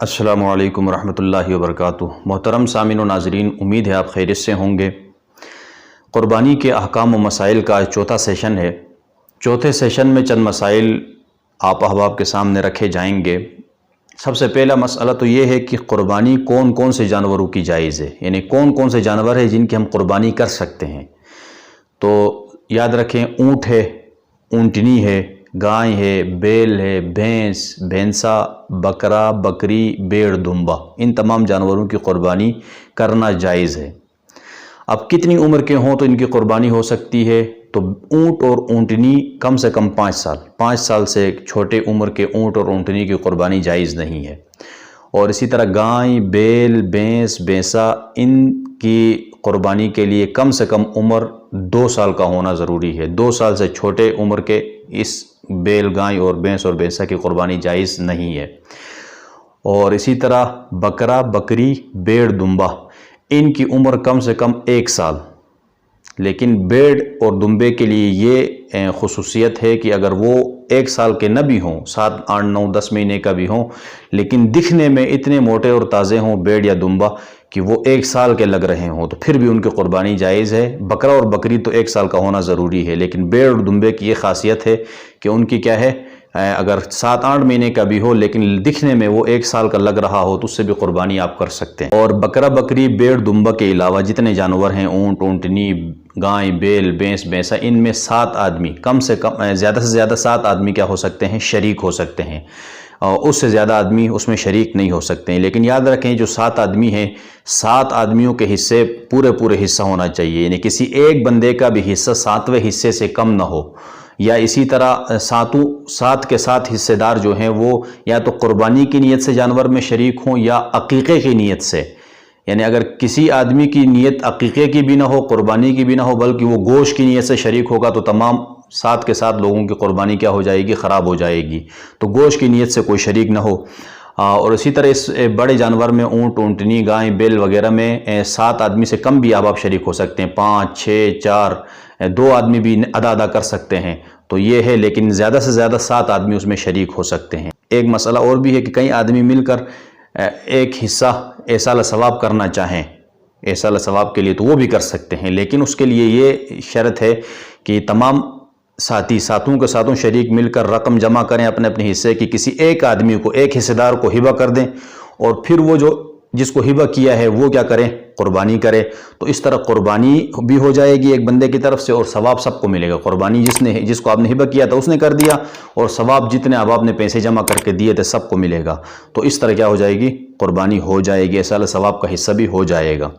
السلام علیکم ورحمۃ اللہ وبرکاتہ۔ محترم سامعین و ناظرین، امید ہے آپ خیریت سے ہوں گے۔ قربانی کے احکام و مسائل کا چوتھا سیشن ہے۔ چوتھے سیشن میں چند مسائل آپ احباب کے سامنے رکھے جائیں گے۔ سب سے پہلا مسئلہ تو یہ ہے کہ قربانی کون کون سے جانوروں کی جائز ہے، یعنی کون کون سے جانور ہیں جن کی ہم قربانی کر سکتے ہیں۔ تو یاد رکھیں، اونٹ ہے، اونٹنی ہے، گائے ہے، بیل ہے، بھینس، بھینسا، بکرا، بکری، بیڑ، دمبا، ان تمام جانوروں کی قربانی کرنا جائز ہے۔ اب کتنی عمر کے ہوں تو ان کی قربانی ہو سکتی ہے؟ تو اونٹ اور اونٹنی کم سے کم 5 سال سے چھوٹے عمر کے اونٹ اور اونٹنی کی قربانی جائز نہیں ہے۔ اور اسی طرح گائے، بیل، بھینس، بھینسا، ان کی قربانی کے لیے کم سے کم عمر 2 سال کا ہونا ضروری ہے۔ 2 سال سے چھوٹے عمر کے اس بیل، گائے اور بھینس اور بھینسا کی قربانی جائز نہیں ہے۔ اور اسی طرح بکرا، بکری، بیڑ، دمبا، ان کی عمر کم سے کم 1 سال۔ لیکن بیڑ اور دمبے کے لیے یہ خصوصیت ہے کہ اگر وہ 1 سال کے نہ بھی ہوں، 7، 8، 9، 10 مہینے کا بھی ہوں، لیکن دکھنے میں اتنے موٹے اور تازے ہوں بیڑ یا دمبا کہ وہ 1 سال کے لگ رہے ہوں، تو پھر بھی ان کی قربانی جائز ہے۔ بکرا اور بکری تو 1 سال کا ہونا ضروری ہے، لیکن بیڑ اور دمبے کی یہ خاصیت ہے کہ ان کی کیا ہے، اگر 7، 8 مہینے کا بھی ہو لیکن دکھنے میں وہ 1 سال کا لگ رہا ہو تو اس سے بھی قربانی آپ کر سکتے ہیں۔ اور بکرا، بکری، بیڑ، دمبا کے علاوہ جتنے جانور ہیں، اونٹ، اونٹنی، گائے، بیل، بھینس، بھینسا، ان میں 7 آدمی کم سے کم، زیادہ سے زیادہ 7 آدمی کیا ہو سکتے ہیں، شریک ہو سکتے ہیں، اور اس سے زیادہ آدمی اس میں شریک نہیں ہو سکتے ہیں۔ لیکن یاد رکھیں، جو 7 آدمی ہیں، 7 آدمیوں کے حصے پورے حصہ ہونا چاہیے، یعنی کسی ایک بندے کا بھی حصہ 7ویں حصے سے کم نہ ہو، یا اسی طرح 7 کے 7 حصے دار جو ہیں وہ یا تو قربانی کی نیت سے جانور میں شریک ہوں یا عقیقے کی نیت سے۔ یعنی اگر کسی آدمی کی نیت عقیقے کی بھی نہ ہو، قربانی کی بھی نہ ہو، بلکہ وہ گوشت کی نیت سے شریک ہوگا تو تمام 7 کے 7 لوگوں کی قربانی کیا ہو جائے گی، خراب ہو جائے گی۔ تو گوشت کی نیت سے کوئی شریک نہ ہو۔ اور اسی طرح اس بڑے جانور میں اونٹ، اونٹنی، گائے، بیل وغیرہ میں 7 آدمی سے کم بھی آپ شریک ہو سکتے ہیں، 5، 6، 4، 2 آدمی بھی ادا کر سکتے ہیں۔ تو یہ ہے، لیکن زیادہ سے زیادہ 7 آدمی اس میں شریک ہو سکتے ہیں۔ ایک مسئلہ اور بھی ہے کہ کئی آدمی مل کر ایک حصہ ایصال ثواب کرنا چاہیں، ایصال ثواب کے لیے تو وہ بھی کر سکتے ہیں، لیکن اس کے لیے یہ شرط ہے کہ تمام ساتھی 7 کے 7 شریک مل کر رقم جمع کریں اپنے اپنے حصے کی، کسی ایک آدمی کو، ایک حصے دار کو ہبہ کر دیں، اور پھر وہ جس کو ہبہ کیا ہے وہ کیا کریں، قربانی کرے۔ تو اس طرح قربانی بھی ہو جائے گی ایک بندے کی طرف سے، اور ثواب سب کو ملے گا۔ قربانی جس کو آپ نے ہبہ کیا تھا اس نے کر دیا، اور ثواب جتنے آپ نے پیسے جمع کر کے دیے تھے سب کو ملے گا۔ تو اس طرح کیا ہو جائے گی، قربانی ہو جائے گی، ایصال ثواب کا حصہ بھی ہو جائے گا۔